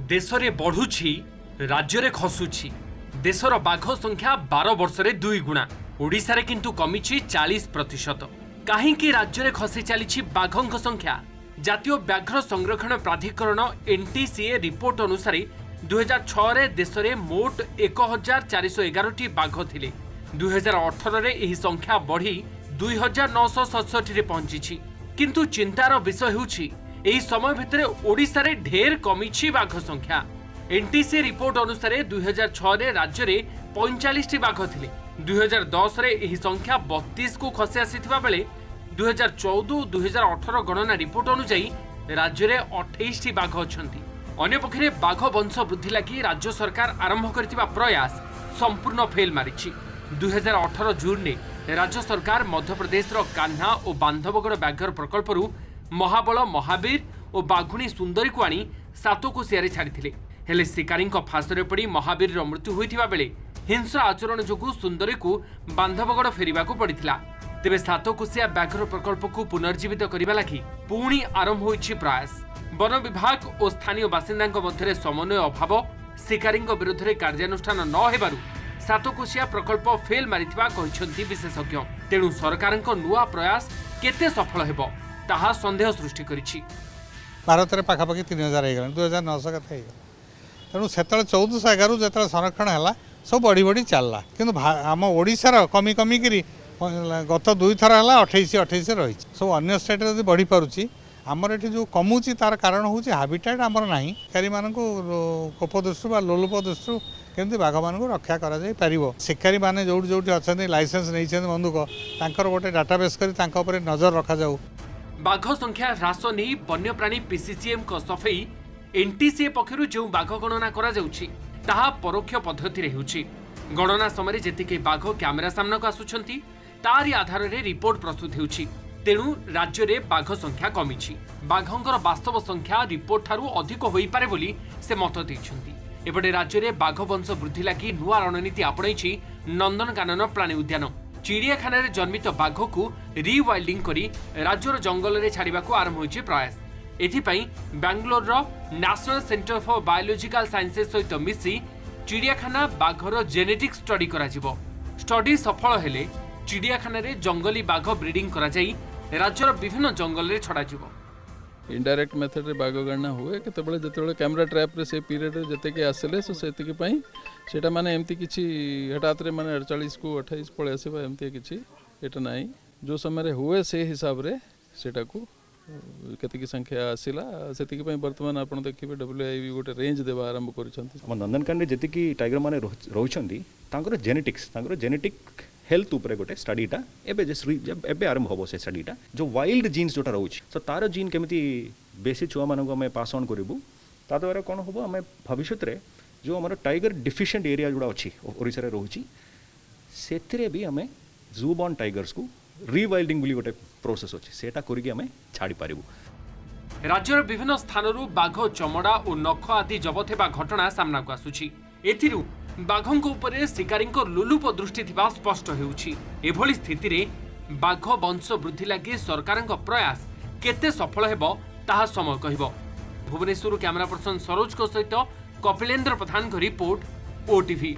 देशरे बढ़ुछि राज्य रे खसुछि देशर बाघ संख्या 12 वर्ष रे 2 गुणा ओडिसा रे किंतु कमिछि 40%। काहेकि राज्य रे खसी चलीछि बाघंक संख्या। जातीय व्याघ्र संरक्षण प्राधिकरण एनटीसीए रिपोर्ट अनुसार 2006 रे देश रे मोट 1411 बाघ थिले। 2018 रे एही संख्या बढ़ी 2967 रे पहुंची। किंतु चिंतार विषय होछि एही समय भितरे ओडिसा रे ढेर कमिछि बाघ संख्या। एनटीसी रिपोर्ट अनुसार 2006 रे राज्य रे 45 बाघ थिले। 2010 रे एही संख्या 32 को खसी आसीथिबा बेले 2014-2018 गणना रिपोर्ट अनुसार राज्य रे 28 बाघ अछंती। अन्य पक्षरे बाघ वंश वृद्धि लागि राज्य सरकार आरंभ करथिबा प्रयास संपूर्ण फेल मारिछि। 2018 जून ने राज्य सरकार मध्य प्रदेश रो कान्हा और बांधवगढ़ व्याघ्र प्रकल्परू महाबल महावीर और बाघुणी सुंदरी को आनी सातकोशिया छाड़ी। हेले शिकारी फासरे पड़ी महावीर रो मृत्यु होइथिबा बेले हिंसा आचरण जोगु सुंदरी को बांधवगढ़ फेरिबा को पड़िथिला। तेबे सातकोशिया व्याघ्र प्रकल्प को पुनर्जीवित करबा लागि पुणी आरंभ होइछि प्रयास। वन विभाग और स्थानीय बासिंदा मध्य समन्वय अभाव शिकारी विरुद्ध में कार्यानुष्ठान न हेबारु सातकोशिया प्रकल्प फेल मारिथिबा कहिसंती विशेषज्ञ। तेणु सरकार नुआ प्रयास केते सफल हेबो ताहा संदेह सृष्टि करिछि। भारत में पाखापाखि 3000 हो 2900 कथा हो तेणु से 1411 जो संरक्षण है सब बढ़ी बढ़ी चलला कि आम ओडार कमी कमी करी गत 2 थर है 28 रही सब अन्य स्टेट जब बढ़ी पारुची आमर ये जो कमुची तार कारण हूँ हाबिटाट आमर ना शिकारी मान कोप दृष्टि लोलुप दृष्टि केमती बाघ मान रक्षा कर शिकारी मैंने जो जो अच्छा लाइसेंस नहीं बंदूक तांकर गोटे डाटाबेस कर नजर रखा जाऊ। बाघ संख्या ह्रास नहीं वन्यप्राणी पीसीसीएम को सफेई एनटीसीए पक्षरु जो बाघ गणना करा जाउछि ताहा परोक्ष पद्धति रे होछि। गणना समय जेतिके बाघ कैमेरा सामना को आसुछंती तारी आधार रे रिपोर्ट प्रस्तुत होछि। तेणु राज्य रे बाघ संख्या कमिछि। बाघंकर वास्तव संख्या रिपोर्ट ठारू अधिक होई पारे बोली से मत दैछंती। एपटे राज्य रे बाघ वंश वृद्धि लागि नुआ रणनीति आपणाइछि नंदनकानन प्राणी उद्यान। चिड़ियाखाना रे जन्मित बाघ को रिवाइल्डिंग करी राज्यर जंगल रे छाड़िबा को आरंभ होइछि प्रयास। एथिपाई बेंगलोर रो national centre for biological sciences सहित मिसी चिड़ियाखाना बाघर जेनेटिक स्टडी करा जिवो। स्टडी सफल हेले चिड़ियाखाना रे जंगली बाघ ब्रीडिंग करा जाई राज्यर विभिन्न जंगल रे छड़ा जिवो। इनडायरेक्ट मेथड रे बाघ गणना हुए केतेबेले जेतेबेले कैमरा ट्रैप रे से पीरियड रे जतेके आसले सो सेतिके पई सेटा माने एमती किछि हठात रे माने 48 को 28 पळे आसीबा एमती किछि एटा नाही जो समय रे हुए से हिसाब रे सेटा को केतिकी संख्या आसिला सेतिके पई वर्तमान आपण देखिबे डब्ल्यूआईबी गोटे रेंज देबा आरंभ करिसंती। हम नंदनकानन जेतिकी टाइगर माने रहउछंती तांकर जेनेटिक हेल्थ ऊपर गोटे स्टडीटा एबे आरंभ हम से स्टडीटा जो वाइल्ड जीन्स जोटा रोचे तो तार जीन केमिति बेसी छुआ मानक आम पास ऑन करूँ ता द्वारा कौन हम आम भविष्य में जो आम टाइगर डिफिशिएंट एरिया जोड़ा अच्छी ओडिशा रोची से भी आम जू बॉर्न टाइगर्स को रिवाइल्डिंग बोली गोटे प्रोसेस अच्छी सेटा करके आम छाड़ी पारिबु। राज्यर विभिन्न स्थानरू बाघ चमड़ा और नख आदि जबत हेबा घटना सामना को आसुछि। एथिरु बाघंक उपरे शिकारींक लुलुप दृष्टि थिबा स्पष्ट हेउछि। एभली स्थिति रे बाघ वंश वृद्धि लागि सरकारक प्रयास केते सफल हेबो ताहा समय कहिबो। भुवनेश्वर कैमरा पर्सन सरोज को सहित कपिलेंद्र प्रधान को रिपोर्ट ओटीवी।